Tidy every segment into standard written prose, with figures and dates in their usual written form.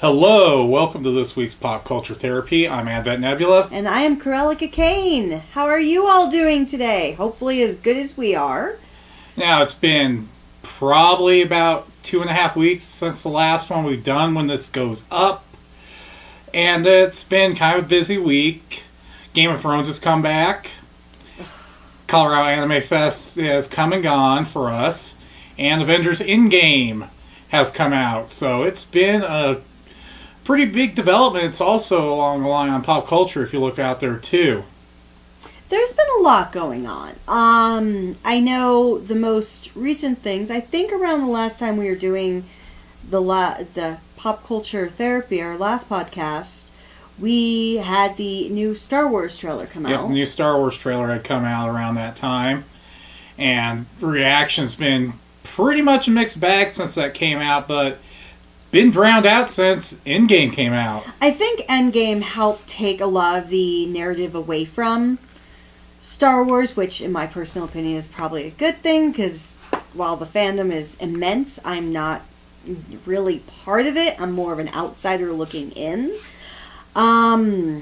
Hello, welcome to this week's Pop Culture Therapy. I'm Advent Nebula. And I am Cruellica Kain. How are you all doing today? Hopefully as good as we are. Now, it's been probably about 2.5 weeks since the last one we've done when this goes up. And it's been kind of a busy week. Game of Thrones has come back. Colorado Anime Fest has come and gone for us. And Avengers Endgame has come out. So it's been a pretty big development. It's also along the line on pop culture if you look out there too. There's been a lot going on. I know the most recent things, I think around the last time we were doing the Pop Culture Therapy, our last podcast, we had the new Star Wars trailer come out. Yep, the new Star Wars trailer had come out around that time. And the reaction's been pretty much a mixed bag since that came out, but been drowned out since Endgame came out. I think Endgame helped take a lot of the narrative away from Star Wars, which in my personal opinion is probably a good thing, because while the fandom is immense, I'm not really part of it. I'm more of an outsider looking in. But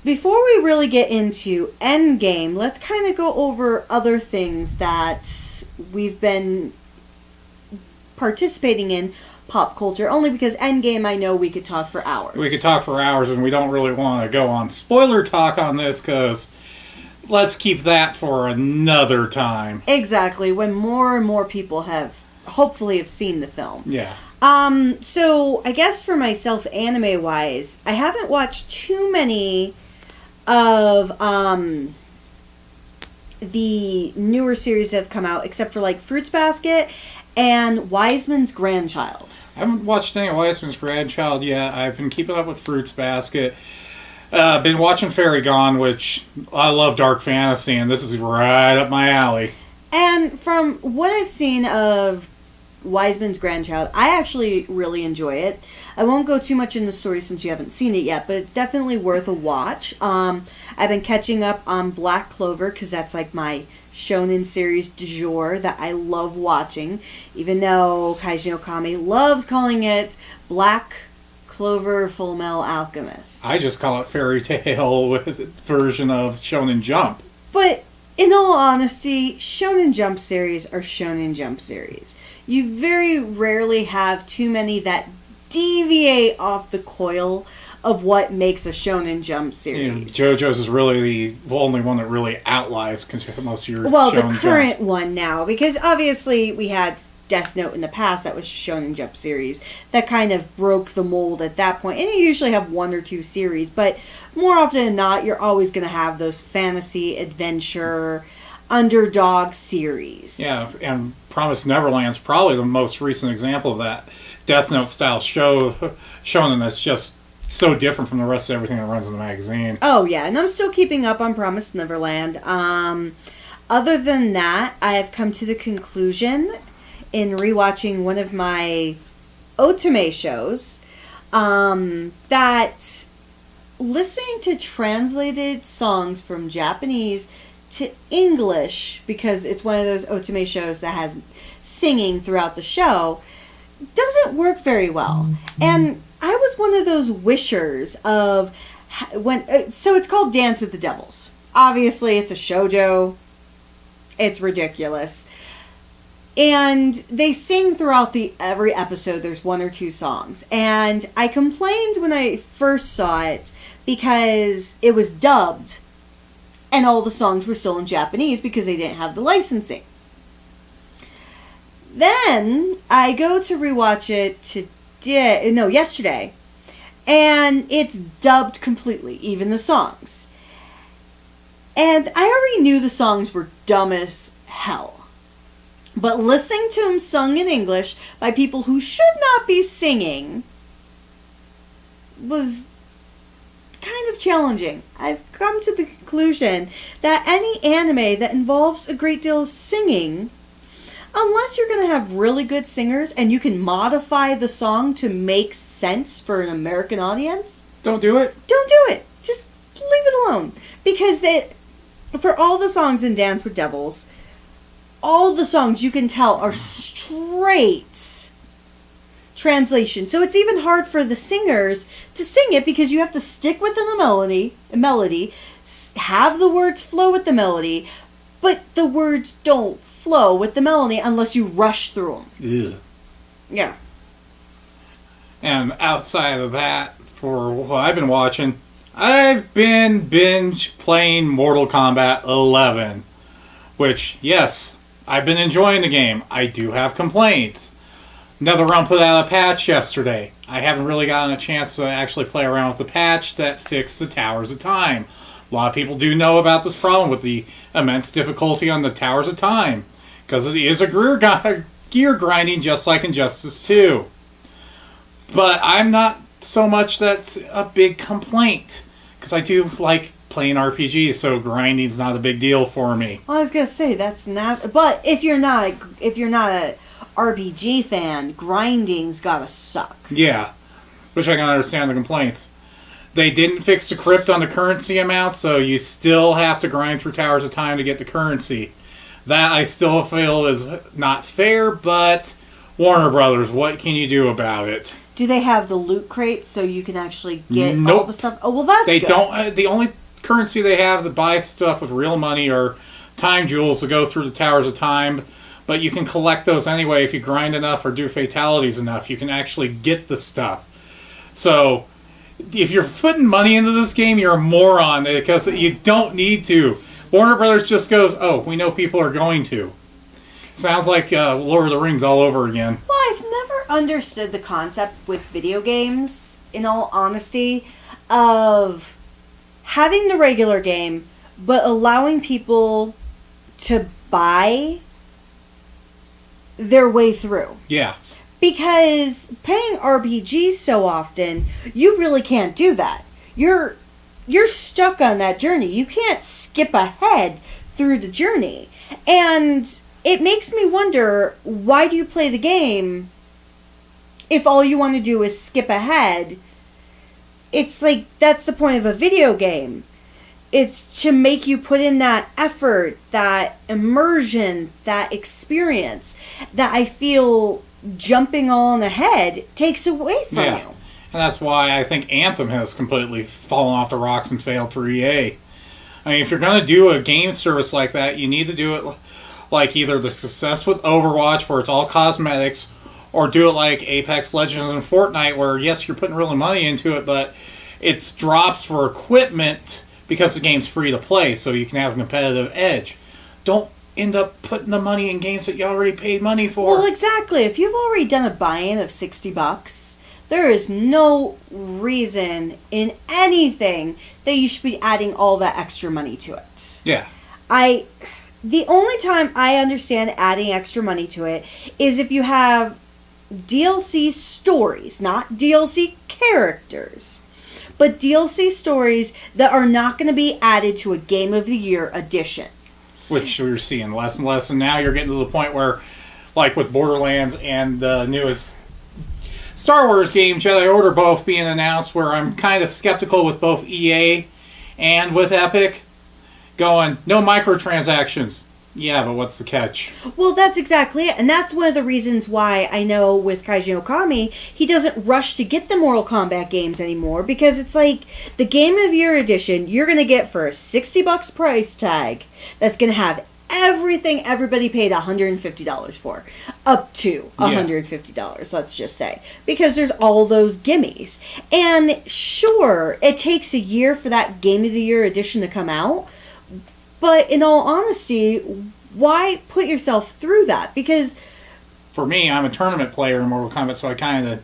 before we really get into Endgame, let's kind of go over other things that we've been participating in pop culture, only because Endgame I know we could talk for hours. We could talk for hours, and we don't really want to go on spoiler talk on this, because let's keep that for another time. Exactly, when more and more people hopefully have seen the film. Yeah. So I guess for myself, anime wise, I haven't watched too many of the newer series that have come out, except for like Fruits Basket and Wiseman's Grandchild. I haven't watched any of Wiseman's Grandchild yet. I've been keeping up with Fruits Basket. Been watching Fairy Gone, which I love dark fantasy, and this is right up my alley. And from what I've seen of Wiseman's Grandchild, I actually really enjoy it. I won't go too much into the story since you haven't seen it yet, but it's definitely worth a watch. I've been catching up on Black Clover, because that's like my shonen series du jour that I love watching, even though Kaiji Okami loves calling it Black Clover Full Metal Alchemist. I just call it Fairy Tail with a version of Shonen Jump. But in all honesty, Shonen Jump series are Shonen Jump series. You very rarely have too many that deviate off the coil of what makes a Shonen Jump series. JoJo's is really the only one that really outlies most of your Shonen the current Jump. one now, because obviously we had Death Note in the past that was a Shonen Jump series that kind of broke the mold at that point. And you usually have one or two series, but more often than not, you're always going to have those fantasy, adventure, underdog series. Yeah, and Promised Neverland's probably the most recent example of that Death Note style shonen that's just so different from the rest of everything that runs in the magazine. Oh yeah, and I'm still keeping up on Promised Neverland. Other than that, I have come to the conclusion in rewatching one of my otome shows that listening to translated songs from Japanese to English, because it's one of those otome shows that has singing throughout the show, doesn't work very well. And I was one of those wishers of so it's called Dance with the Devils. Obviously, it's a shoujo. It's ridiculous. And they sing throughout every episode. There's one or two songs. And I complained when I first saw it because it was dubbed and all the songs were still in Japanese because they didn't have the licensing. Then I go to rewatch it yesterday, and it's dubbed completely, even the songs. And I already knew the songs were dumb as hell. But listening to them sung in English by people who should not be singing was kind of challenging. I've come to the conclusion that any anime that involves a great deal of singing, unless you're going to have really good singers and you can modify the song to make sense for an American audience, don't do it. Don't do it. Just leave it alone. Because for all the songs in Dance with Devils, all the songs you can tell are straight translation. So it's even hard for the singers to sing it because you have to stick within a melody, have the words flow with the melody, but the words don't flow with the melody unless you rush through them. Ugh. Yeah. And outside of that, for what I've been watching, I've been binge playing Mortal Kombat 11. Which, yes, I've been enjoying the game. I do have complaints. NetherRealm put out a patch yesterday. I haven't really gotten a chance to actually play around with the patch that fixed the Towers of Time. A lot of people do know about this problem with the immense difficulty on the Towers of Time. Because it is a gear grinding just like Injustice 2. But I'm not so much that's a big complaint. Because I do like playing RPGs, so grinding's not a big deal for me. Well, I was gonna say that's not. But if you're not a RPG fan, grinding's gotta suck. Yeah, which I can understand the complaints. They didn't fix the crypt on the currency amount, so you still have to grind through Towers of Time to get the currency. That I still feel is not fair, but Warner Brothers, what can you do about it? Do they have the loot crates so you can actually get Nope. all the stuff? Oh, well, that's They good. don't. The only currency they have to buy stuff with real money are time jewels to go through the Towers of Time, but you can collect those anyway if you grind enough or do fatalities enough. You can actually get the stuff. So, if you're putting money into this game, you're a moron because you don't need to. Warner Brothers just goes, oh, we know people are going to. Sounds like Lord of the Rings all over again. Well, I've never understood the concept with video games, in all honesty, of having the regular game, but allowing people to buy their way through. Yeah. Because paying RPGs so often, you really can't do that. You're stuck on that journey. You can't skip ahead through the journey. And it makes me wonder, why do you play the game if all you want to do is skip ahead? It's like, that's the point of a video game. It's to make you put in that effort, that immersion, that experience that I feel jumping on ahead takes away from you. And that's why I think Anthem has completely fallen off the rocks and failed for EA. I mean, if you're going to do a game service like that, you need to do it like either the success with Overwatch, where it's all cosmetics, or do it like Apex Legends and Fortnite, where, yes, you're putting really money into it, but it's drops for equipment because the game's free to play, so you can have a competitive edge. Don't end up putting the money in games that you already paid money for. Well, exactly. If you've already done a buy-in of $60, there is no reason in anything that you should be adding all that extra money to it. Yeah. The only time I understand adding extra money to it is if you have DLC stories, not DLC characters, but DLC stories that are not going to be added to a Game of the Year edition. Which we're seeing less and less, and now you're getting to the point where, like with Borderlands and the newest Star Wars game, Jedi Order, both being announced, where I'm kind of skeptical with both EA and with Epic, going, no microtransactions. Yeah, but what's the catch? Well, that's exactly it. And that's one of the reasons why I know with Kaiji Okami, he doesn't rush to get the Mortal Kombat games anymore, because it's like the Game of Year edition you're going to get for a $60 price tag that's going to have everything everybody paid $150 for. Up to $150, let's just say. Because there's all those gimmies. And sure, it takes a year for that Game of the Year edition to come out. But in all honesty, why put yourself through that? Because for me, I'm a tournament player in Mortal Kombat, so I kind of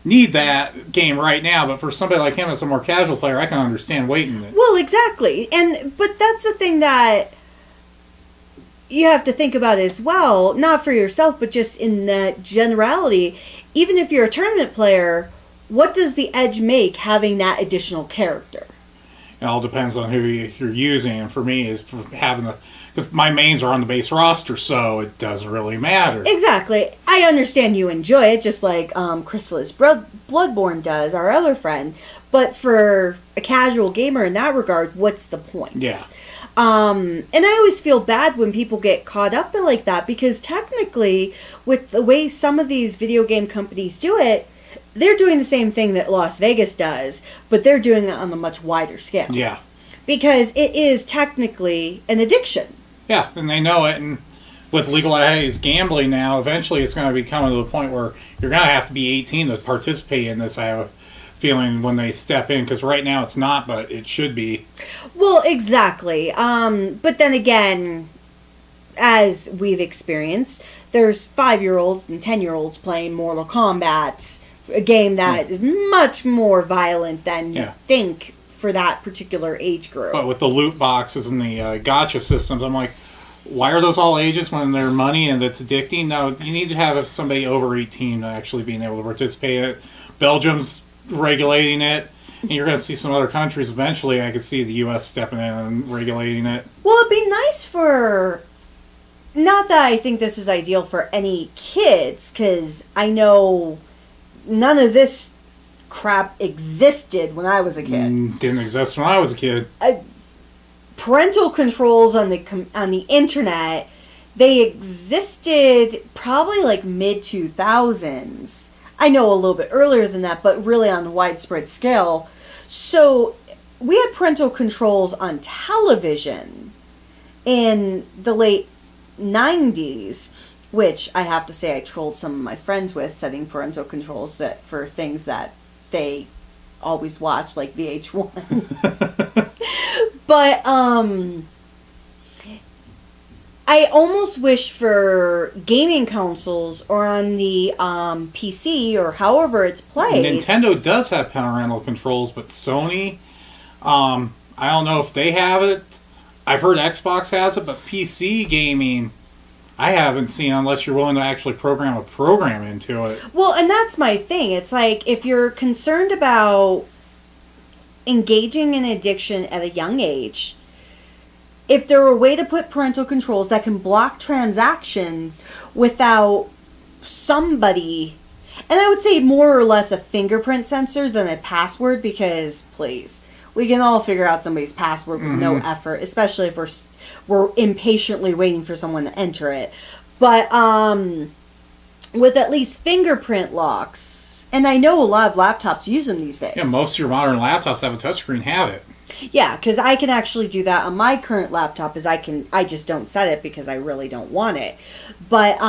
need that game right now. But for somebody like him, as a more casual player, I can understand waiting it. Well, exactly. But that's the thing that you have to think about as well. Not for yourself, but just in that generality. Even if you're a tournament player, what does the edge make having that additional character? It all depends on who you're using. And for me, it's because my mains are on the base roster, so it doesn't really matter. Exactly. I understand you enjoy it, just like Chrysalis Bloodborne does, our other friend. But for a casual gamer in that regard, what's the point? Yeah. And I always feel bad when people get caught up in like that, because technically, with the way some of these video game companies do it, they're doing the same thing that Las Vegas does, but they're doing it on a much wider scale. Yeah. Because it is technically an addiction. Yeah, and they know it, and with legalized gambling now, eventually it's going to be coming to the point where you're going to have to be 18 to participate in this, I have a feeling, when they step in, because right now it's not, but it should be. Well, exactly. But then again, as we've experienced, there's 5-year-olds and 10-year-olds playing Mortal Kombat, a game that is much more violent than you think for that particular age group. But with the loot boxes and the gacha systems, I'm like, why are those all ages when they're money and it's addicting? No, you need to have somebody over 18 actually being able to participate in it. Belgium's regulating it, and you're going to see some other countries eventually. I could see the U.S. stepping in and regulating it. Well, it'd be nice for... Not that I think this is ideal for any kids, because I know none of this crap existed when I was a kid. Didn't exist when I was a kid. Parental controls on the internet, they existed probably like mid-2000s. I know a little bit earlier than that, but really on a widespread scale. So we had parental controls on television in the late 90s, which I have to say I trolled some of my friends with, setting parental controls for things that they always watch, like VH1. But I almost wish for gaming consoles or on the PC or however it's played. Nintendo does have parental controls, but Sony, I don't know if they have it. I've heard Xbox has it, but PC gaming, I haven't seen, unless you're willing to actually program a program into it. Well, and that's my thing. It's like, if you're concerned about engaging in addiction at a young age, if there were a way to put parental controls that can block transactions without somebody, and I would say more or less a fingerprint sensor than a password, because please, we can all figure out somebody's password with no effort, especially if we're impatiently waiting for someone to enter it. But with at least fingerprint locks, and I know a lot of laptops use them these days. Yeah, most of your modern laptops have a touchscreen, have it. Yeah, because I can actually do that on my current laptop. I just don't set it because I really don't want it. But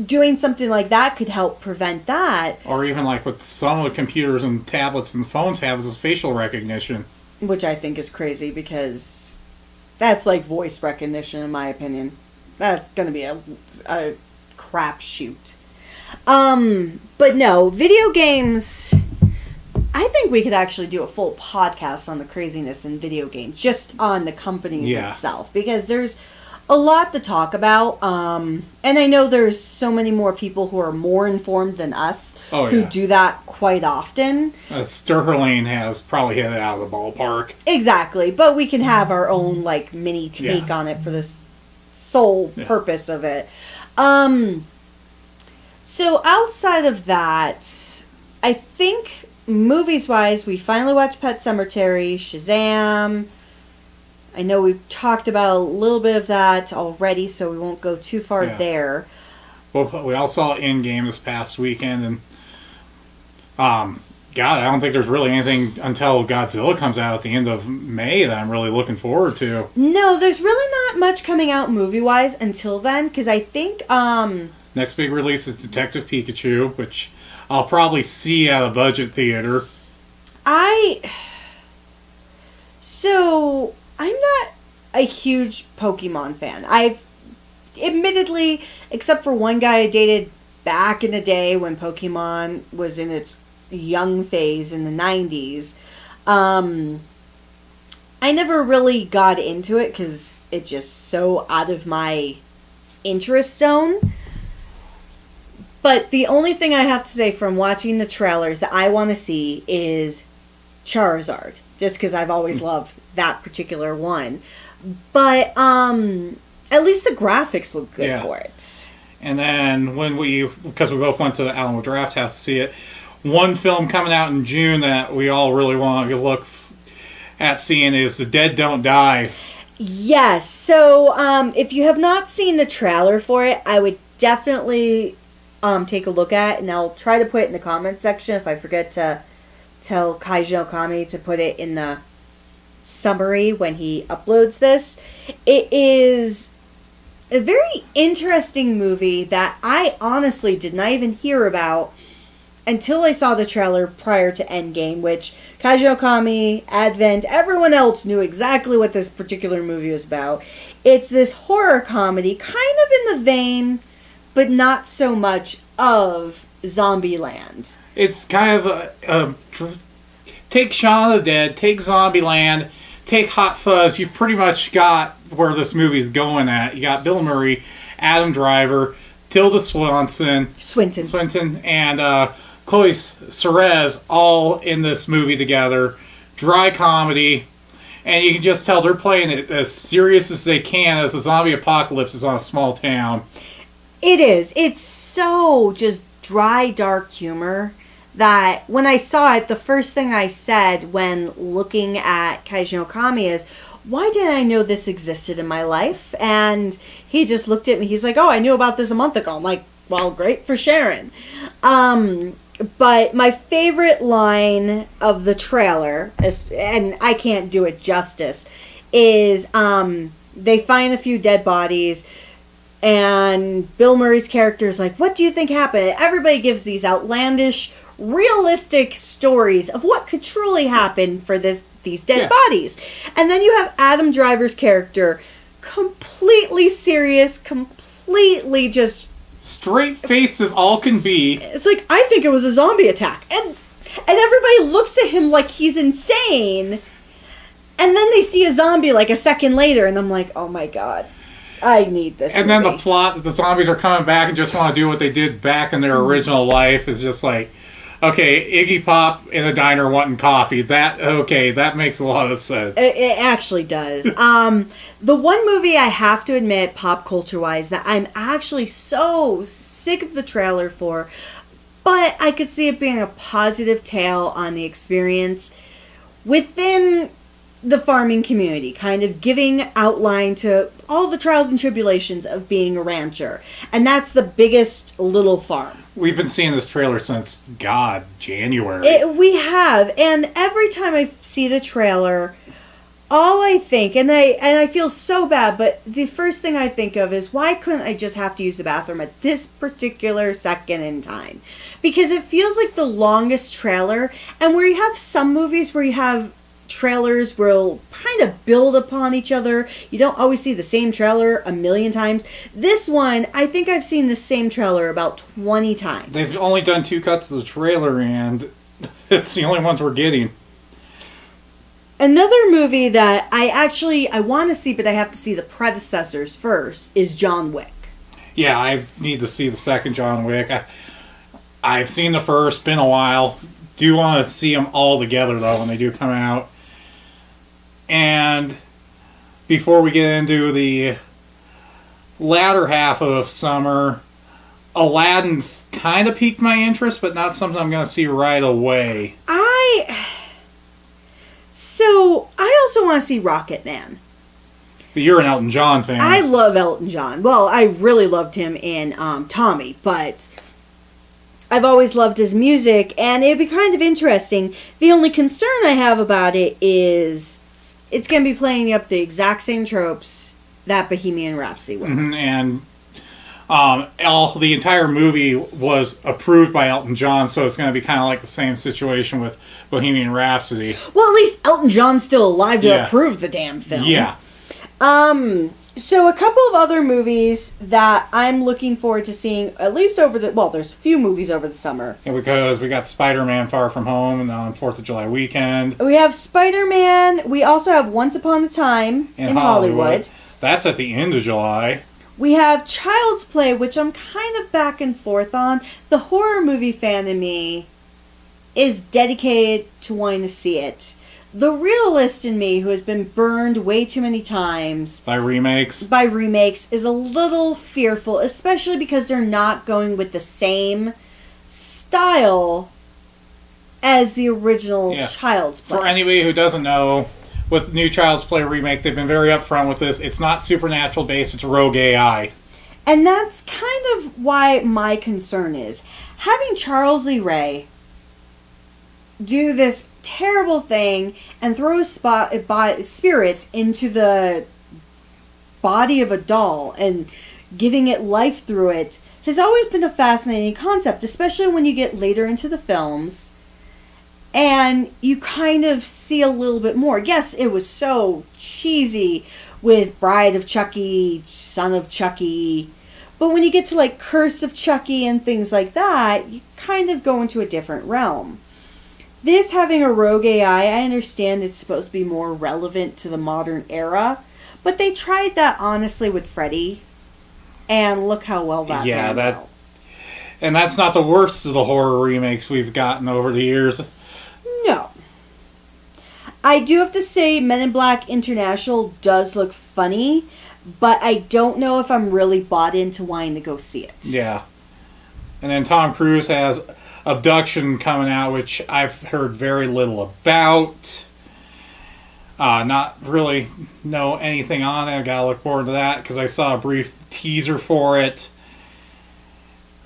doing something like that could help prevent that. Or even like what some of the computers and tablets and phones have is facial recognition. Which I think is crazy, because that's like voice recognition in my opinion. That's going to be a crapshoot. But no, video games... I think we could actually do a full podcast on the craziness in video games, just on the companies itself, because there's a lot to talk about. And I know there's so many more people who are more informed than us who do that quite often. Sterling has probably hit it out of the ballpark. Exactly, but we can have our own like mini take on it for the sole purpose of it. So outside of that, I think... movies-wise, we finally watched Pet Sematary, Shazam. I know we've talked about a little bit of that already, so we won't go too far there. Well, we all saw Endgame this past weekend, and God, I don't think there's really anything until Godzilla comes out at the end of May that I'm really looking forward to. No, there's really not much coming out movie-wise until then, because I think... next big release is Detective Pikachu, which... I'll probably see at a budget theater. So, I'm not a huge Pokemon fan. I've, admittedly, except for one guy I dated back in the day when Pokemon was in its young phase in the 90s, I never really got into it because it's just so out of my interest zone. But the only thing I have to say from watching the trailers that I want to see is Charizard, just because I've always loved that particular one. But at least the graphics look good for it. And then because we both went to the Alamo Draft House to see it, one film coming out in June that we all really want to look at seeing is The Dead Don't Die. Yes. So if you have not seen the trailer for it, I would definitely take a look at it, and I'll try to put it in the comments section if I forget to tell Kaiji Okami to put it in the summary when he uploads this. It is a very interesting movie that I honestly did not even hear about until I saw the trailer prior to Endgame, which Kaiji Okami, Advent, everyone else knew exactly what this particular movie was about. It's this horror comedy, kind of in the vein, but not so much, of Zombieland. It's kind of take Shaun of the Dead, take Zombieland, take Hot Fuzz. You've pretty much got where this movie's going at. You got Bill Murray, Adam Driver, Tilda Swinton, and Chloe Perez all in this movie together. Dry comedy. And you can just tell they're playing it as serious as they can as the zombie apocalypse is on a small town. It is. It's so just dry, dark humor that when I saw it, the first thing I said when looking at Kaiji Okami is, why didn't I know this existed in my life? And he just looked at me. He's like, oh, I knew about this a month ago. I'm like, well, great for sharing. But my favorite line of the trailer, and I can't do it justice, is they find a few dead bodies, and Bill Murray's character is like, what do you think happened? Everybody gives these outlandish, realistic stories of what could truly happen for these dead bodies. And then you have Adam Driver's character, completely serious, completely just straight-faced as all can be. It's like, I think it was a zombie attack. And everybody looks at him like he's insane. And then they see a zombie like a second later, and I'm like, oh my god, I need this And movie. then the plot that the zombies are coming back and just want to do what they did back in their original life is just like, okay, Iggy Pop in a diner wanting coffee. That makes a lot of sense. It actually does. The one movie I have to admit, pop culture-wise, that I'm actually so sick of the trailer for, but I could see it being a positive tale on the experience within the farming community, kind of giving outline to all the trials and tribulations of being a rancher. And that's The Biggest Little Farm. We've been seeing this trailer since, January. We have, and every time I see the trailer, all I think, and I feel so bad, but the first thing I think of is, why couldn't I just have to use the bathroom at this particular second in time? Because it feels like the longest trailer, and where you have some movies where you have trailers will kind of build upon each other. You don't always see the same trailer a million times. This one, I think I've seen the same trailer about 20 times. They've only done 2 cuts of the trailer, and it's the only ones we're getting. Another movie that I want to see, but I have to see the predecessors first, is John Wick. Yeah, I need to see the second John Wick. I've seen the first, been a while. Do want to see them all together, though, when they do come out. And before we get into the latter half of summer, Aladdin's kind of piqued my interest, but not something I'm going to see right away. So, I also want to see Rocket Man. But you're an Elton John fan. I love Elton John. Well, I really loved him in Tommy, but I've always loved his music, and it'd be kind of interesting. The only concern I have about it is it's going to be playing up the exact same tropes that Bohemian Rhapsody was. Mm-hmm, and the entire movie was approved by Elton John, so it's going to be kind of like the same situation with Bohemian Rhapsody. Well, at least Elton John's still alive to approve the damn film. Yeah. So a couple of other movies that I'm looking forward to seeing, at least there's a few movies over the summer. Yeah, because we got Spider-Man Far From Home and on 4th of July weekend. We have Spider-Man. We also have Once Upon a Time in Hollywood. That's at the end of July. We have Child's Play, which I'm kind of back and forth on. The horror movie fan in me is dedicated to wanting to see it. The realist in me, who has been burned way too many times By remakes, is a little fearful, especially because they're not going with the same style as the original Child's Play. For anybody who doesn't know, with new Child's Play remake, they've been very upfront with this. It's not supernatural based, it's rogue AI. And that's kind of why my concern is. Having Charles Lee Ray do this terrible thing and throw his spirit into the body of a doll and giving it life through it has always been a fascinating concept, especially when you get later into the films and you kind of see a little bit more. Yes, it was so cheesy with Bride of Chucky, Son of Chucky, but when you get to like Curse of Chucky and things like that, you kind of go into a different realm. This having a rogue AI, I understand it's supposed to be more relevant to the modern era, but they tried that honestly with Freddy, and look how well that turned out. And that's not the worst of the horror remakes we've gotten over the years. No. I do have to say Men in Black International does look funny, but I don't know if I'm really bought into wanting to go see it. Yeah. And then Tom Cruise has Abduction coming out, which I've heard very little about. Not really know anything on it. I gotta look forward to that because I saw a brief teaser for it.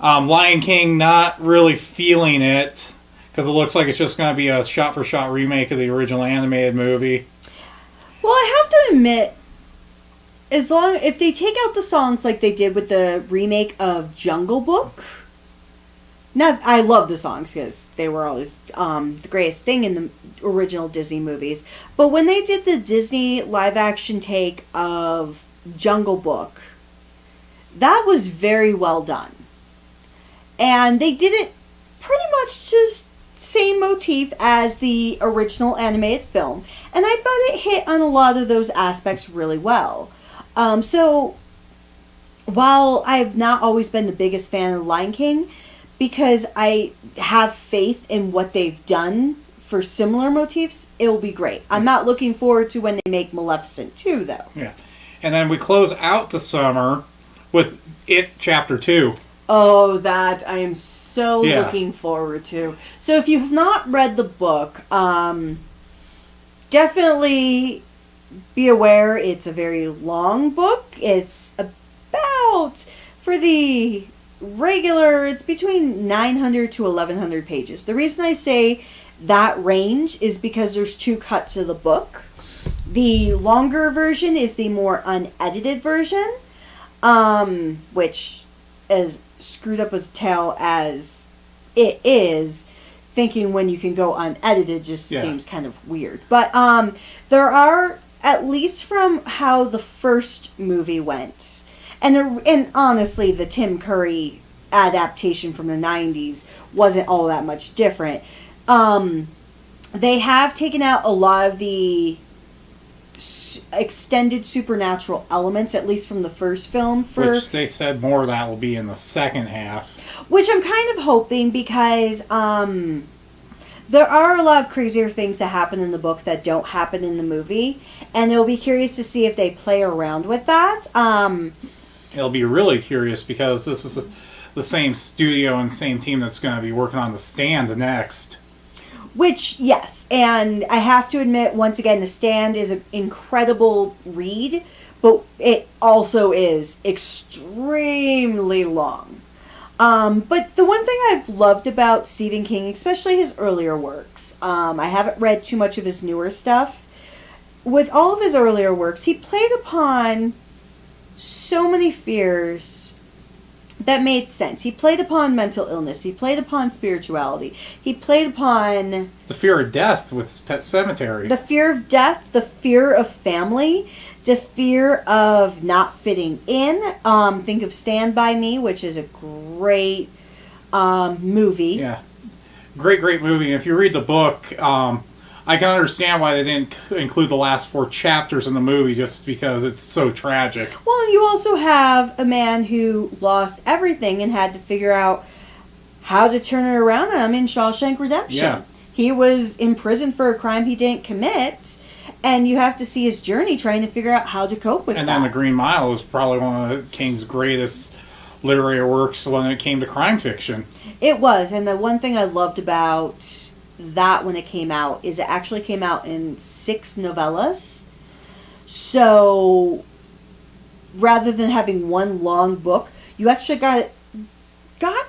Lion King, not really feeling it because it looks like it's just going to be a shot-for-shot remake of the original animated movie. Well, I have to admit, if they take out the songs like they did with the remake of Jungle Book. Now, I love the songs because they were always the greatest thing in the original Disney movies. But when they did the Disney live-action take of Jungle Book, that was very well done. And they did it pretty much just same motif as the original animated film. And I thought it hit on a lot of those aspects really well. So, while I've not always been the biggest fan of Lion King, because I have faith in what they've done for similar motifs, it'll be great. I'm not looking forward to when they make Maleficent 2, though. Yeah. And then we close out the summer with It Chapter 2. Oh, that I am so looking forward to. So if you have not read the book, definitely be aware it's a very long book. It's about, for the regular, it's between 900 to 1100 pages. The reason I say that range is because there's two cuts of the book. The longer version is the more unedited version, which, as screwed up as tale as it is, thinking when you can go unedited just seems kind of weird. But there are, at least from how the first movie went, and honestly, the Tim Curry adaptation from the 90s wasn't all that much different. They have taken out a lot of the extended supernatural elements, at least from the first film. Which they said more of that will be in the second half. Which I'm kind of hoping because there are a lot of crazier things that happen in the book that don't happen in the movie. And it'll be curious to see if they play around with that. It'll be really curious because this is the same studio and same team that's going to be working on The Stand next. Which, yes, and I have to admit, once again, The Stand is an incredible read, but it also is extremely long. But the one thing I've loved about Stephen King, especially his earlier works, I haven't read too much of his newer stuff. With all of his earlier works, he played upon so many fears that made sense. He played upon mental illness. He played upon spirituality. He played upon the fear of death with Pet Sematary. The fear of death, the fear of family, the fear of not fitting in. Think of Stand By Me, which is a great movie. Yeah. Great movie. If you read the book, I can understand why they didn't include the last 4 chapters in the movie just because it's so tragic. Well, and you also have a man who lost everything and had to figure out how to turn it around on him in Shawshank Redemption. Yeah. He was in prison for a crime he didn't commit, and you have to see his journey trying to figure out how to cope with And that. then The Green Mile was probably one of King's greatest literary works when it came to crime fiction. It was, and the one thing I loved about that when it came out is it actually came out in 6 novellas. So rather than having one long book, you actually got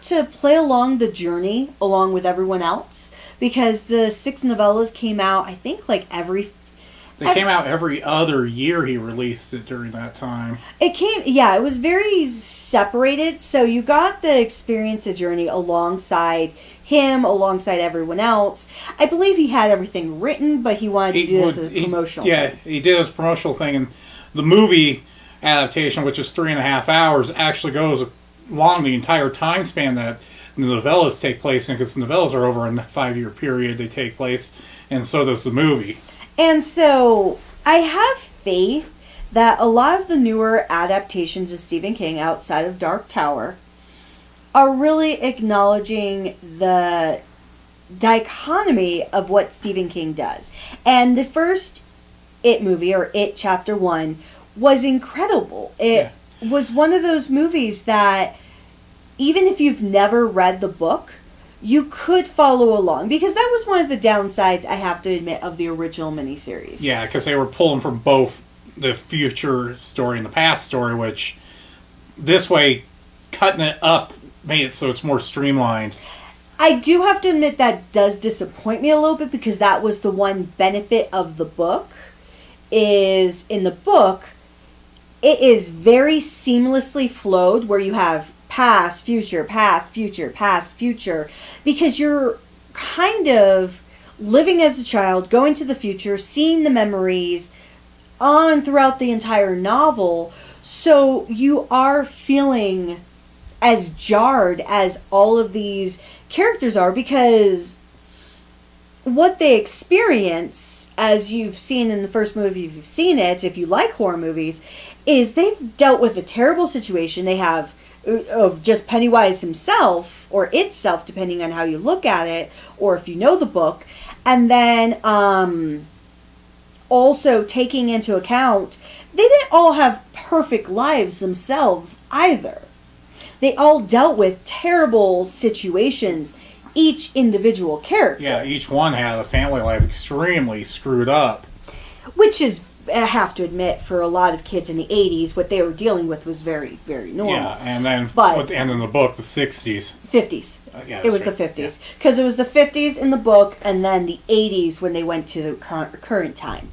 to play along the journey along with everyone else, because the 6 novellas came out, I think, like They came out every other year. He released it during that time. It was very separated, so you got the experience of journey alongside him, alongside everyone else. I believe he had everything written, but he wanted to do this as a promotional thing. Yeah, he did his promotional thing, and the movie adaptation, which is 3.5 hours, actually goes along the entire time span that the novellas take place in, because the novellas are over a 5-year period they take place, and so does the movie. And so I have faith that a lot of the newer adaptations of Stephen King outside of Dark Tower are really acknowledging the dichotomy of what Stephen King does. And the first It movie, or It Chapter 1, was incredible. It was one of those movies that, even if you've never read the book, you could follow along. Because that was one of the downsides, I have to admit, of the original miniseries. Yeah, because they were pulling from both the future story and the past story, which this way, cutting it up, made it so it's more streamlined. I do have to admit that does disappoint me a little bit, because that was the one benefit of the book, is in the book, it is very seamlessly flowed, where you have past, future, past, future, past, future, because you're kind of living as a child, going to the future, seeing the memories on throughout the entire novel, so you are feeling as jarred as all of these characters are, because what they experience, as you've seen in the first movie, if you've seen it, if you like horror movies, is they've dealt with a terrible situation. They have of just Pennywise himself, or itself, depending on how you look at it, or if you know the book, and then also taking into account, they didn't all have perfect lives themselves either. They all dealt with terrible situations, each individual character. Yeah, each one had a family life extremely screwed up. Which is, I have to admit, for a lot of kids in the 80s, what they were dealing with was very, very normal. Yeah, and then and in the book, the 60s. 50s. Yeah, it was the 50s. Because it was the 50s in the book, and then the 80s when they went to the current time.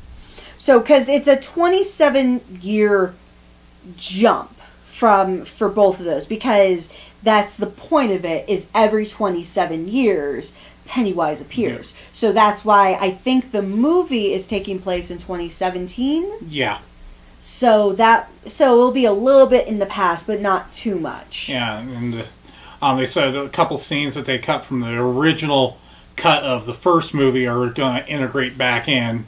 So, because it's a 27-year jump for both of those, because that's the point of it, is every 27 years Pennywise appears. Yeah. So that's why I think the movie is taking place in 2017. Yeah. So it'll be a little bit in the past, but not too much. Yeah, and they said a couple scenes that they cut from the original cut of the first movie are going to integrate back in,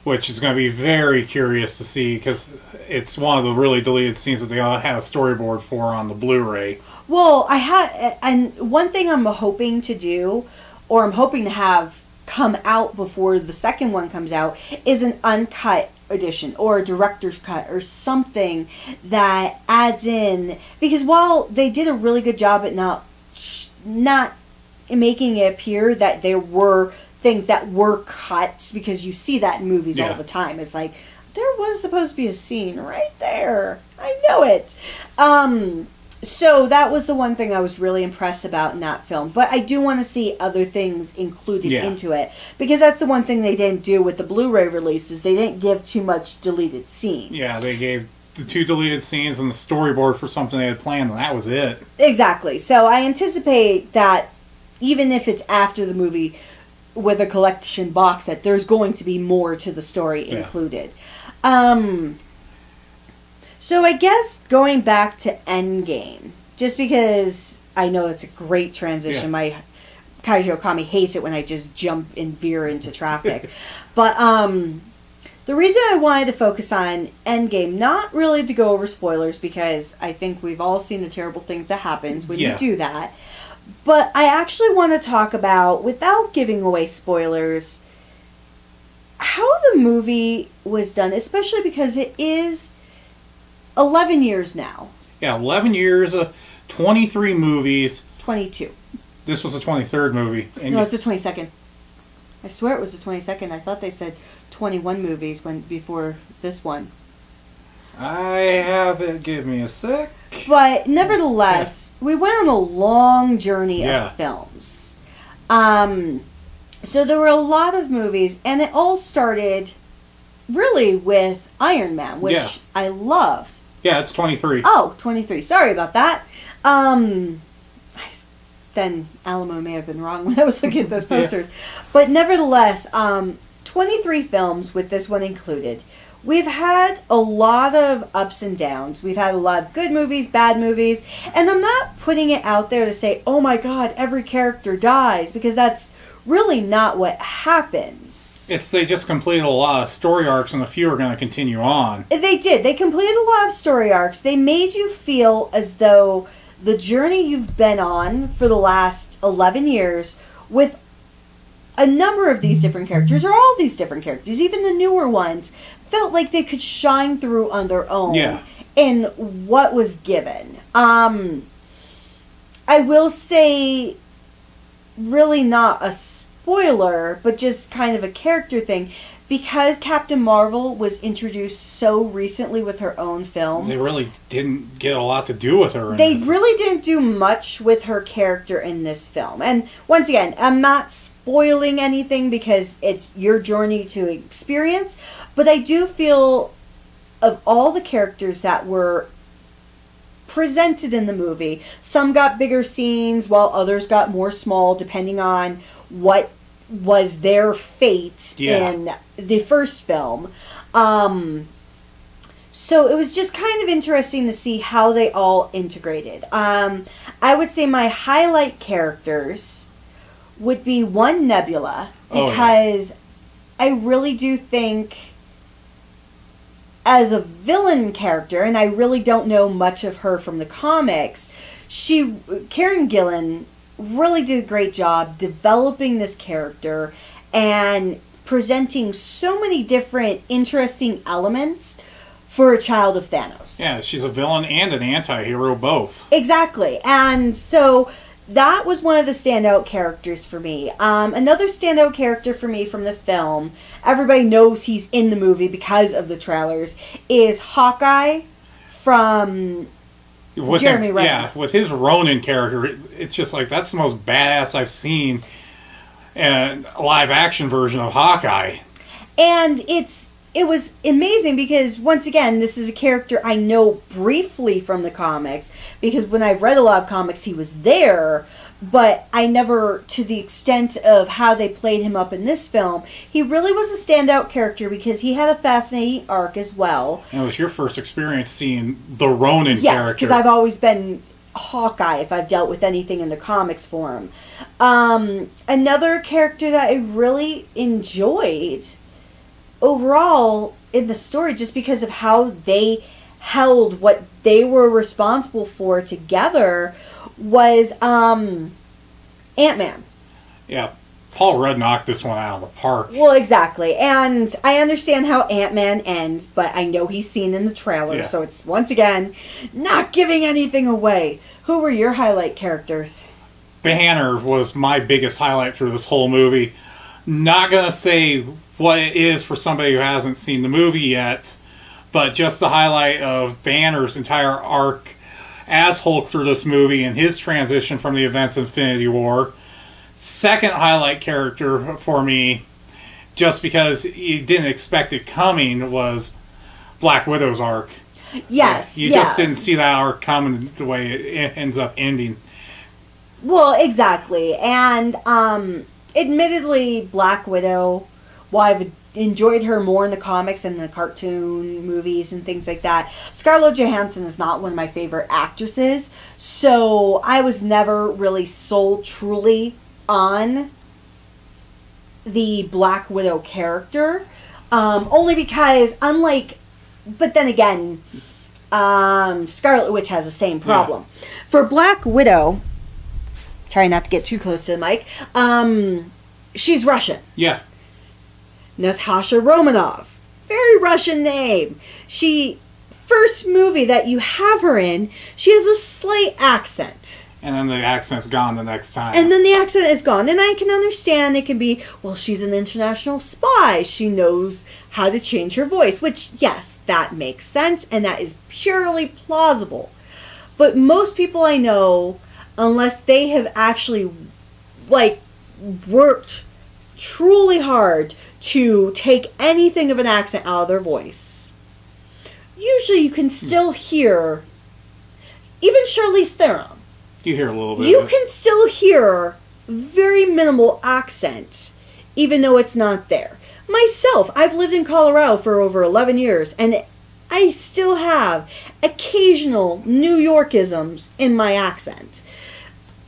which is going to be very curious to see, because it's one of the really deleted scenes that they all had a storyboard for on the Blu-ray. Well, and one thing I'm hoping to do, or I'm hoping to have come out before the second one comes out, is an uncut edition, or a director's cut, or something that adds in, because while they did a really good job at not making it appear that there were things that were cut, because you see that in movies all the time. It's like, there was supposed to be a scene right there. I know it. So that was the one thing I was really impressed about in that film. But I do want to see other things included into it, because that's the one thing they didn't do with the Blu-ray releases. They didn't give too much deleted scene. Yeah, they gave the 2 deleted scenes and the storyboard for something they had planned, and that was it. Exactly. So I anticipate that even if it's after the movie with a collection box set, there's going to be more to the story included. So I guess going back to Endgame, just because I know it's a great transition. Yeah. My Kaiji Okami hates it when I just jump and veer into traffic. But the reason I wanted to focus on Endgame, not really to go over spoilers, because I think we've all seen the terrible things that happens when you do that, But I actually want to talk about, without giving away spoilers, how the movie was done, especially because it is 11 years now. Yeah, 11 years, 23 movies. 22. This was the 23rd movie. And No, it's the 22nd. I swear it was the 22nd. I thought they said 21 movies before this one. I have it. Give me a sec. But nevertheless, we went on a long journey of films. So there were a lot of movies, and it all started really with Iron Man, which I loved. Yeah, it's 23. Oh, 23. Sorry about that. Then Alamo may have been wrong when I was looking at those posters. But nevertheless, 23 films with this one included. We've had a lot of ups and downs. We've had a lot of good movies, bad movies. And I'm not putting it out there to say, oh my God, every character dies. Because that's really not what happens. They just completed a lot of story arcs, and a few are going to continue on. They did. They completed a lot of story arcs. They made you feel as though the journey you've been on for the last 11 years with a number of these different characters, or all these different characters, even the newer ones, felt like they could shine through on their own in what was given. I will say, really not a spoiler, but just kind of a character thing. Because Captain Marvel was introduced so recently with her own film. They really didn't get a lot to do with her. They really didn't do much with her character in this film. And once again, I'm not spoiling anything because it's your journey to experience. But I do feel of all the characters that were presented in the movie, some got bigger scenes while others got more small, depending on what was their fate in the first film. So it was just kind of interesting to see how they all integrated. I would say my highlight characters would be one, Nebula, because I really do think as a villain character, and I really don't know much of her from the comics, Karen Gillan really did a great job developing this character and presenting so many different interesting elements for a child of Thanos. Yeah, she's a villain and an anti-hero both. Exactly. And so that was one of the standout characters for me. Another standout character for me from the film, everybody knows he's in the movie because of the trailers, is Hawkeye from Jeremy Renner. Yeah, with his Ronin character, it's just like, that's the most badass I've seen in a live-action version of Hawkeye. And it was amazing because, once again, this is a character I know briefly from the comics, because when I've read a lot of comics, he was there, but I never, to the extent of how they played him up in this film, he really was a standout character because he had a fascinating arc as well. And it was your first experience seeing the Ronin character. Yes, because I've always been Hawkeye if I've dealt with anything in the comics form. Another character that I really enjoyed overall in the story, just because of how they held what they were responsible for together, was Ant-Man. Yeah, Paul Rudd knocked this one out of the park. Well, exactly. And I understand how Ant-Man ends, but I know he's seen in the trailer, so it's, once again, not giving anything away. Who were your highlight characters? Banner was my biggest highlight through this whole movie. Not going to say what it is for somebody who hasn't seen the movie yet, but just the highlight of Banner's entire arc as Hulk through this movie and his transition from the events of Infinity War. Second highlight character for me, just because you didn't expect it coming, was Black Widow's arc. Yes, You just didn't see that arc coming the way it ends up ending. Well, exactly. And admittedly, Black Widow, while I've enjoyed her more in the comics and the cartoon movies and things like that, Scarlett Johansson is not one of my favorite actresses, so I was never really sold truly on the Black Widow character, only because, but then again, Scarlet Witch has the same problem. For Black Widow, Try not to get too close to the mic. She's Russian. Yeah. Natasha Romanoff. Very Russian name. First movie that you have her in, she has a slight accent. And then the accent's gone the next time. And then the accent is gone. And I can understand it can be, well, she's an international spy. She knows how to change her voice. Which, yes, that makes sense. And that is purely plausible. But most people I know, unless they have actually, worked truly hard to take anything of an accent out of their voice, usually you can still hear, even Charlize Theron, you hear a little bit. You can still hear very minimal accent, even though it's not there. Myself, I've lived in Colorado for over 11 years, and I still have occasional New Yorkisms in my accent.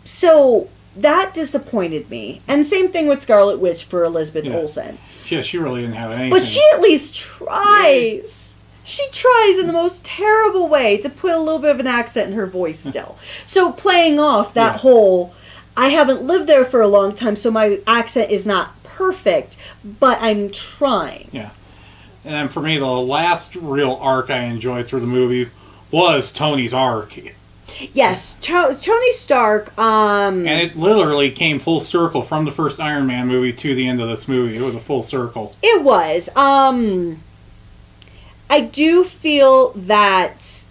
So that disappointed me. And same thing with Scarlet Witch for Elizabeth Olsen. Yeah, she really didn't have anything. But she at least tries. She tries in the most terrible way to put a little bit of an accent in her voice still. So playing off that whole, I haven't lived there for a long time, so my accent is not perfect, but I'm trying. Yeah. And then for me, the last real arc I enjoyed through the movie was Tony's arc. Yes, Tony Stark. And it literally came full circle from the first Iron Man movie to the end of this movie. It was a full circle. It was. I do feel that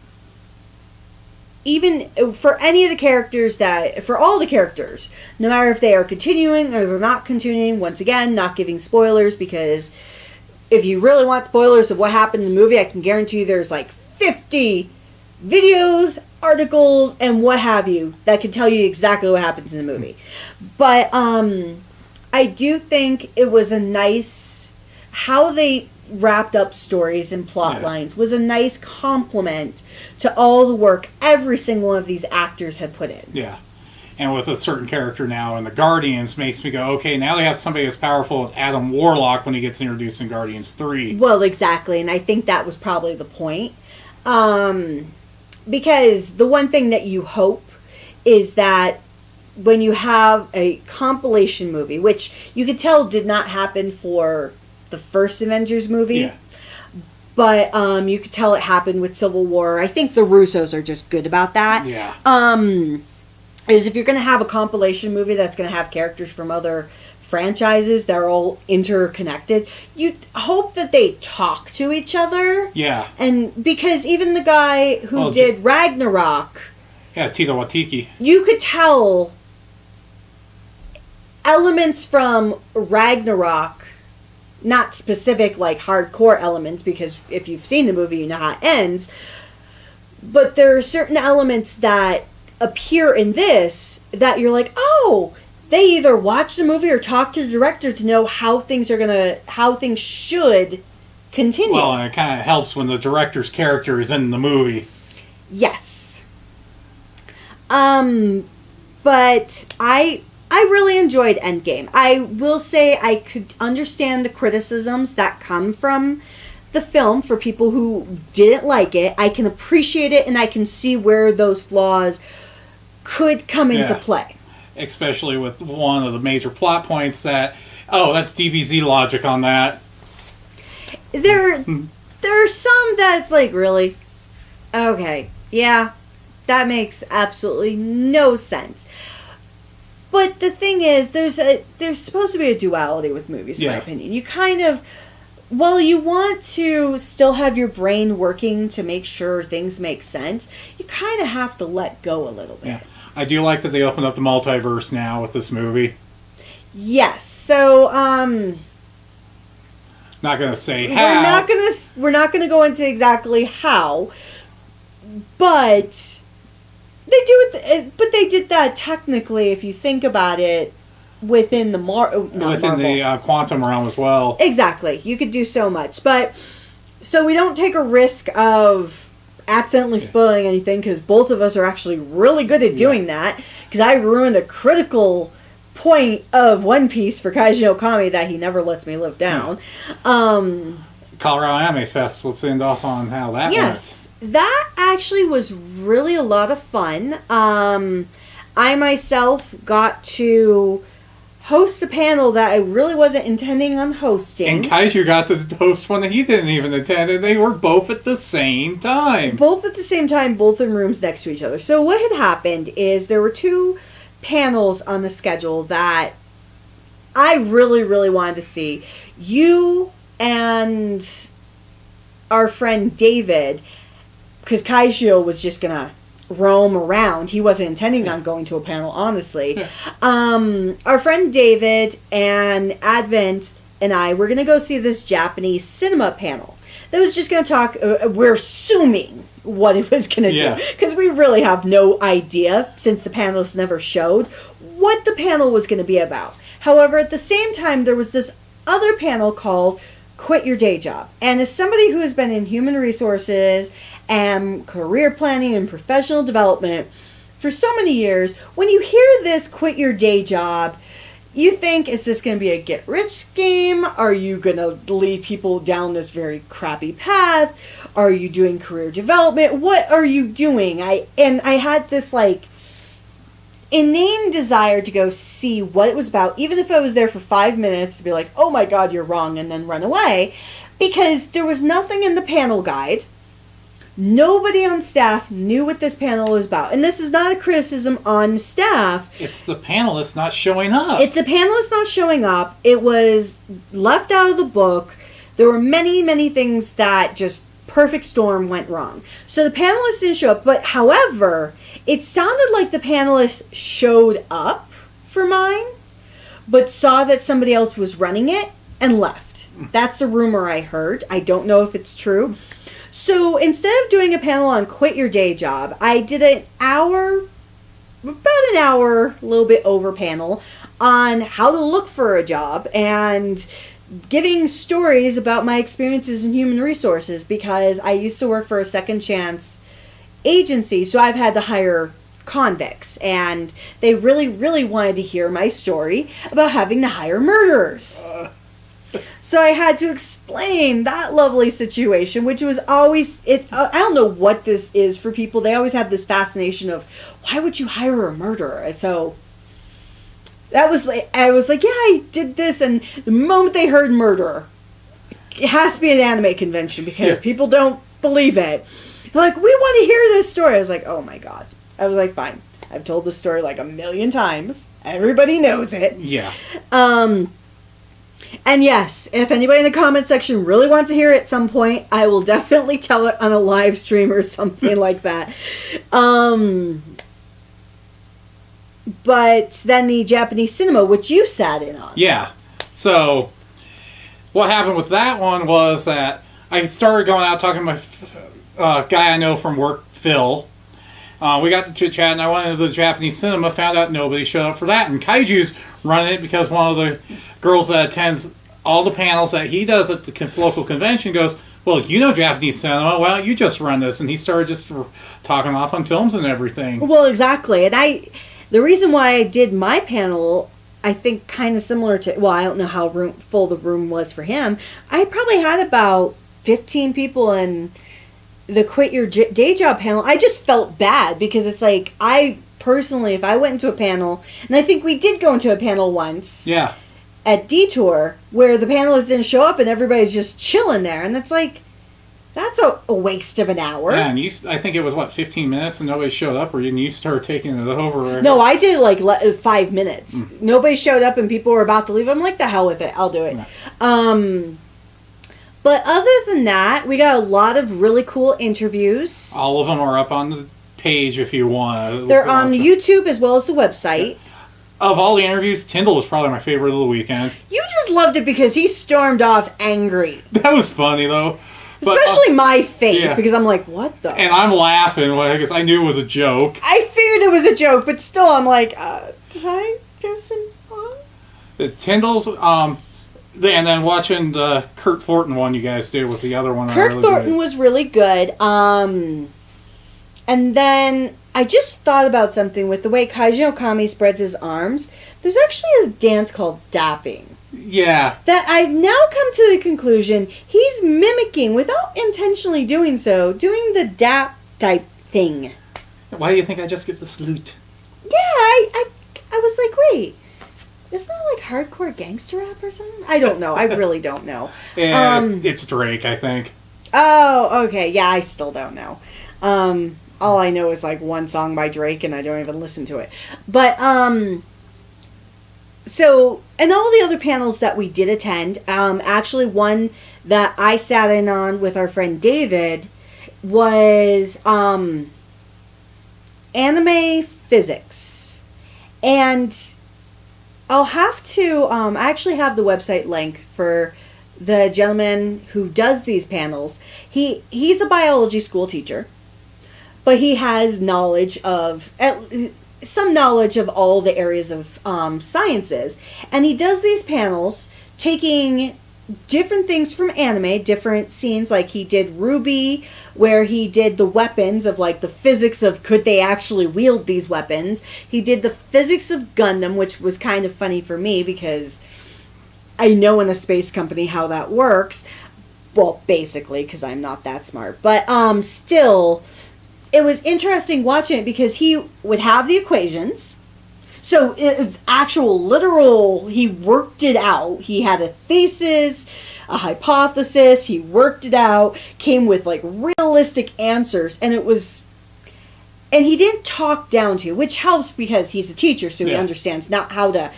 even for any of the characters for all the characters, no matter if they are continuing or they're not continuing, once again, not giving spoilers, because if you really want spoilers of what happened in the movie, I can guarantee you there's 50 videos, articles, and what have you that can tell you exactly what happens in the movie. But I do think it was a nice, how they wrapped up stories and plot lines was a nice compliment to all the work every single one of these actors had put in. Yeah. And with a certain character now in the Guardians makes me go, okay, now they have somebody as powerful as Adam Warlock when he gets introduced in Guardians 3. Well, exactly. And I think that was probably the point. Because the one thing that you hope is that when you have a compilation movie, which you could tell did not happen for the first Avengers movie, but you could tell it happened with Civil War. I think the Russos are just good about that. Yeah. Is if you're going to have a compilation movie that's going to have characters from other franchises that are all interconnected, you hope that they talk to each other. Yeah. And because even the guy who did Ragnarok, Taika Waititi, you could tell elements from Ragnarok, not specific hardcore elements, because if you've seen the movie you know how it ends, but there are certain elements that appear in this that you're like, oh, they either watch the movie or talk to the director to know how things should continue. Well, and it kind of helps when the director's character is in the movie. Yes. But I really enjoyed Endgame. I will say I could understand the criticisms that come from the film for people who didn't like it. I can appreciate it, and I can see where those flaws could come into play. Especially with one of the major plot points that's DBZ logic on that. There are some that's really? Okay, yeah, that makes absolutely no sense. But the thing is, there's supposed to be a duality with movies, in my opinion. You kind of, while you want to still have your brain working to make sure things make sense, you kind of have to let go a little bit. Yeah. I do like that they opened up the multiverse now with this movie. Yes. So, not going to say how. We're not gonna go into exactly how, but they do it. But they did that technically, if you think about it, within the the quantum realm as well. Exactly. You could do so much, but so we don't take a risk of accidentally spoiling anything, because both of us are actually really good at doing that, because I ruined a critical point of One Piece for Kaiji Okami that he never lets me live down. Colorado Anime Fest, let's end off on how that went. That actually was really a lot of fun. I myself got to host a panel that I really wasn't intending on hosting. And Kaiser got to host one that he didn't even attend, and they were both at the same time. Both at the same time, both in rooms next to each other. So what had happened is there were 2 panels on the schedule that I really, really wanted to see. You and our friend David, because Kaishio was just going to roam around. He wasn't intending on going to a panel, honestly. Yeah. Our friend David and Advent and I were going to go see this Japanese cinema panel that was just going to talk, we're assuming what it was going to do. Because we really have no idea, since the panelists never showed, what the panel was going to be about. However, at the same time, there was this other panel called Quit Your Day Job. And as somebody who has been in human resources and career planning and professional development for so many years, when you hear this quit your day job, you think, is this going to be a get-rich scheme? Are you going to lead people down this very crappy path? Are you doing career development? What are you doing? I had this, like, inane desire to go see what it was about, even if I was there for 5 minutes, to be like, oh my god, you're wrong, and then run away, because there was nothing in the panel guide. Nobody on staff knew what this panel was about. And this is not a criticism on staff. It's the panelists not showing up. It's the panelists not showing up. It was left out of the book. There were many, many things that just perfect storm went wrong. So the panelists didn't show up. But however, it sounded like the panelists showed up for mine, but saw that somebody else was running it and left. That's the rumor I heard. I don't know if it's true. So instead of doing a panel on quit your day job, I did about an hour, a little bit over panel on how to look for a job and giving stories about my experiences in human resources, because I used to work for a second chance agency, so I've had to hire convicts, and they really, really wanted to hear my story about having to hire murderers. So I had to explain that lovely situation, which was always, I don't know what this is for people. They always have this fascination of, why would you hire a murderer? So that was like, I was like, yeah, I did this. And the moment they heard murderer, it has to be an anime convention, because people don't believe it. They're like, we want to hear this story. I was like, oh my god. I was like, fine. I've told this story like 1,000,000 times. Everybody knows it. Yeah. And yes, if anybody in the comment section really wants to hear it at some point, I will definitely tell it on a live stream or something like that. But then the Japanese cinema, which you sat in on. Yeah. So what happened with that one was that I started going out talking to my guy I know from work, Phil. We got to chit-chat, and I went into the Japanese cinema, found out nobody showed up for that. And Kaiju's running it because one of the girls that attends all the panels that he does at the local convention goes, well, you know Japanese cinema, why don't you just run this? And he started just talking off on films and everything. Well, exactly. And the reason why I did my panel, I think kind of similar to, well, I don't know how full the room was for him. I probably had about 15 people in the Quit Your Day Job panel. I just felt bad, because it's like, I personally, if I went into a panel, and I think we did go into a panel once. Yeah. At Detour, where the panelists didn't show up and everybody's just chilling there. And it's like, that's a waste of an hour. Yeah, and I think it was, 15 minutes and nobody showed up, or you started taking it over? No, I did like 5 minutes. Nobody showed up and people were about to leave. I'm like, the hell with it. I'll do it. Yeah. But other than that, we got a lot of really cool interviews. All of them are up on the page if you want. They're on YouTube as well as the website. Yeah. Of all the interviews, Tyndall was probably my favorite of the weekend. You just loved it because he stormed off angry. That was funny, though. Especially my face, because I'm like, what the? And I'm laughing because I knew it was a joke. I figured it was a joke, but still, I'm like, did I get some fun? The Tyndall's, and then watching the Kurt Thornton one you guys did was the other one. Kurt Thornton was really good. And then I just thought about something with the way Kaiji Okami spreads his arms. There's actually a dance called dapping. Yeah. That I've now come to the conclusion he's mimicking, without intentionally doing so, doing the dap type thing. Why do you think I just give the salute? Yeah, I was like, wait, isn't that like hardcore gangster rap or something? I don't know. I really don't know. It's Drake, I think. Oh, okay. Yeah, I still don't know. All I know is like one song by Drake, and I don't even listen to it. But so, and all the other panels that we did attend, actually one that I sat in on with our friend David was anime physics. And I'll have to, I actually have the website link for the gentleman who does these panels. He's a biology school teacher, but he has knowledge of, some knowledge of all the areas of sciences. And he does these panels taking different things from anime, different scenes, like he did Ruby, where he did the weapons of like the physics of could they actually wield these weapons. He did the physics of Gundam, which was kind of funny for me because I know in a space company how that works. Well, basically, because I'm not that smart. But still, it was interesting watching it because he would have the equations. So it was actual, literal, he worked it out. He had a thesis, a hypothesis, he worked it out, came with like realistic answers, and it was, and he didn't talk down to, which helps because he's a teacher, so he understands not how to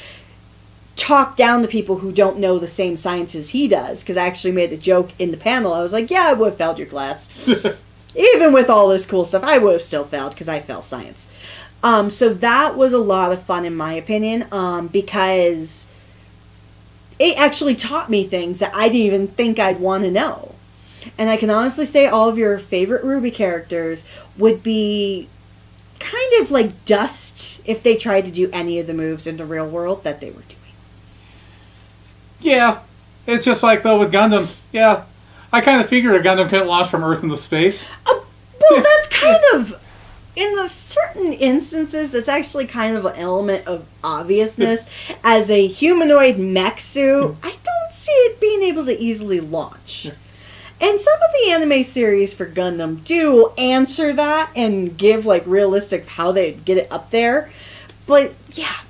talk down to people who don't know the same science as he does, because I actually made a joke in the panel. I was like, yeah, I would have failed your class. Even with all this cool stuff, I would have still failed because I failed science. So that was a lot of fun in my opinion, because it actually taught me things that I didn't even think I'd want to know. And I can honestly say all of your favorite Ruby characters would be kind of like dust if they tried to do any of the moves in the real world that they were doing. Yeah, it's just like though with Gundams. Yeah, I kind of figured a Gundam couldn't launch from Earth into space. Well, that's kind of, in the certain instances, that's actually kind of an element of obviousness. As a humanoid mech suit, I don't see it being able to easily launch. And some of the anime series for Gundam do answer that and give like realistic how they get it up there. But yeah.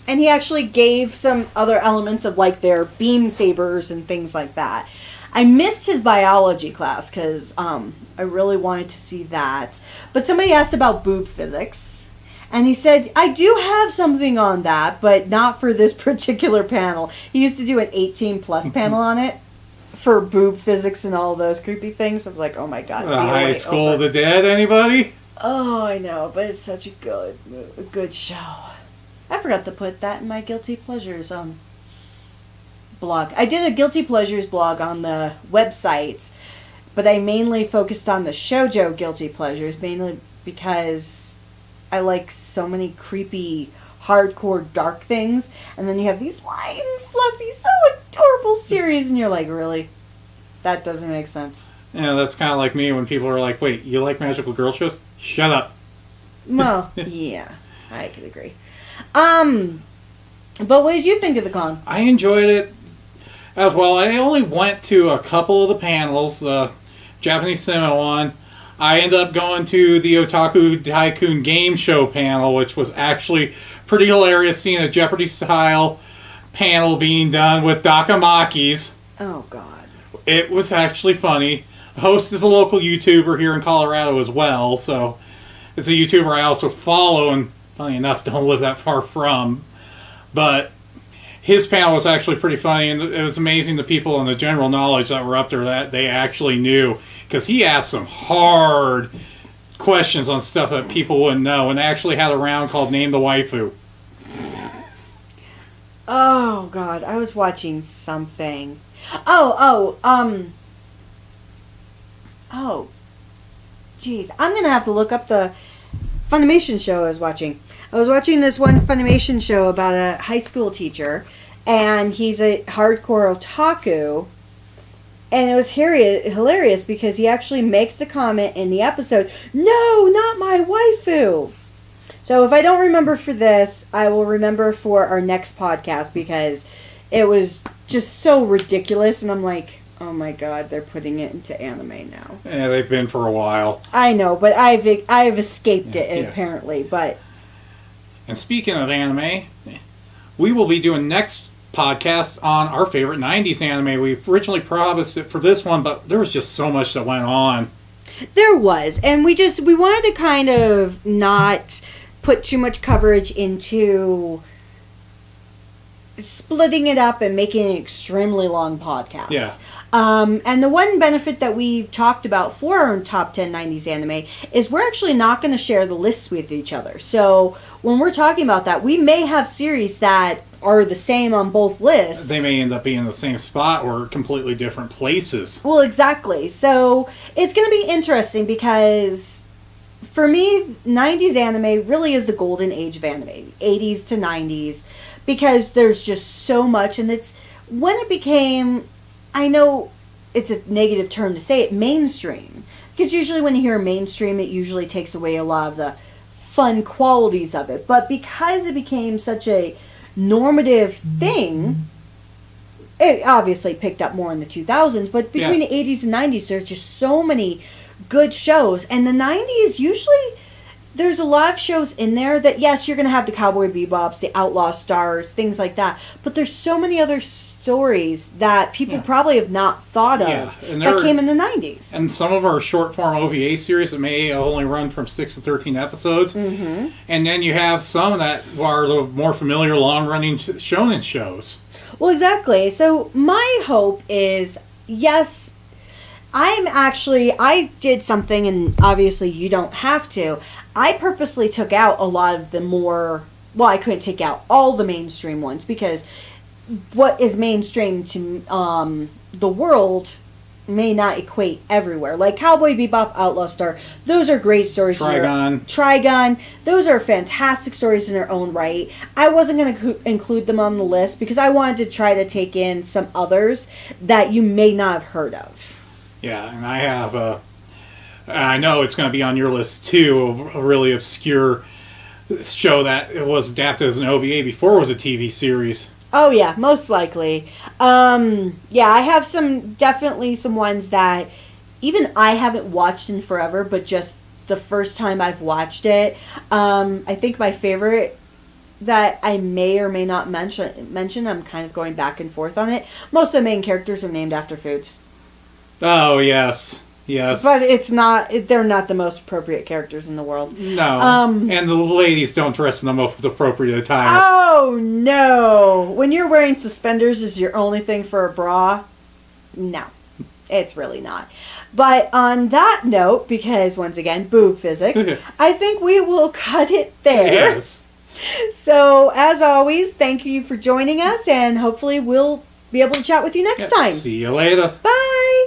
And he actually gave some other elements of like their beam sabers and things like that. I missed his biology class because I really wanted to see that. But somebody asked about boob physics. And he said, I do have something on that, but not for this particular panel. He used to do an 18-plus panel on it for boob physics and all those creepy things. I'm like, oh my god. High School of the Dead, anybody? Oh, I know, but it's such a good show. I forgot to put that in my Guilty Pleasures blog. I did a Guilty Pleasures blog on the website, but I mainly focused on the shoujo Guilty Pleasures, mainly because I like so many creepy, hardcore, dark things, and then you have these light and fluffy, so adorable series, and you're like, really? That doesn't make sense. Yeah, that's kind of like me when people are like, wait, you like magical girl shows? Shut up. Well, yeah, I could agree. But what did you think of the con? I enjoyed it as well. I only went to a couple of the panels, the Japanese cinema one. I ended up going to the Otaku Tycoon game show panel, which was actually pretty hilarious, seeing a Jeopardy-style panel being done with Dakamakis. Oh, God. It was actually funny. The host is a local YouTuber here in Colorado as well, so it's a YouTuber I also follow, and funny enough, don't live that far from. But his panel was actually pretty funny, and it was amazing the people and the general knowledge that were up there that they actually knew, because he asked some hard questions on stuff that people wouldn't know, and they actually had a round called Name the Waifu. Oh, God, I was watching something. Jeez, I'm going to have to look up the Funimation show I was watching. I was watching this one Funimation show about a high school teacher, and he's a hardcore otaku, and it was hilarious because he actually makes the comment in the episode, no, not my waifu. So if I don't remember for this, I will remember for our next podcast, because it was just so ridiculous, and I'm like, oh my god, they're putting it into anime now. Yeah, they've been for a while. I know, but I've escaped it apparently, but And speaking of anime, we will be doing next podcast on our favorite 90s anime. We originally promised it for this one, but there was just so much that went on. There was. And we wanted to kind of not put too much coverage into splitting it up and making an extremely long podcast. Yeah. And the one benefit that we've talked about for our top 10 90s anime is we're actually not going to share the lists with each other. So when we're talking about that, we may have series that are the same on both lists. They may end up being in the same spot or completely different places. Well, exactly. So it's going to be interesting because for me, 90s anime really is the golden age of anime, 80s to 90s, because there's just so much. And it's when it became, I know it's a negative term to say it, mainstream. Because usually when you hear mainstream, it usually takes away a lot of the fun qualities of it. But because it became such a normative thing, it obviously picked up more in the 2000s, but between the 80s and 90s, there's just so many good shows. And the 90s, usually there's a lot of shows in there that, yes, you're going to have the Cowboy Bebops, the Outlaw Stars, things like that, but there's so many other stories that people probably have not thought of that came in the 90s. And some of our short-form OVA series that may only run from 6 to 13 episodes. Mm-hmm. And then you have some that are the more familiar long-running shonen shows. Well, exactly. So my hope is, yes, I did something, and obviously you don't have to. I purposely took out a lot of the more, well, I couldn't take out all the mainstream ones because what is mainstream to the world may not equate everywhere. Like Cowboy Bebop, Outlaw Star, those are great stories. Trigun, those are fantastic stories in their own right. I wasn't going to include them on the list because I wanted to try to take in some others that you may not have heard of. Yeah, and I have I know it's going to be on your list too, a really obscure show that it was adapted as an OVA before it was a TV series. Oh yeah, most likely. Yeah, I have definitely some ones that even I haven't watched in forever, but just the first time I've watched it. I think my favorite that I may or may not mention, I'm kind of going back and forth on it. Most of the main characters are named after foods. Oh, yes. Yes. But they're not the most appropriate characters in the world. No. And the ladies don't dress in the most appropriate attire. Oh, no. When you're wearing suspenders is your only thing for a bra, no. It's really not. But on that note, because once again, boob physics, I think we will cut it there. Yes. So, as always, thank you for joining us, and hopefully we'll be able to chat with you next time. See you later. Bye.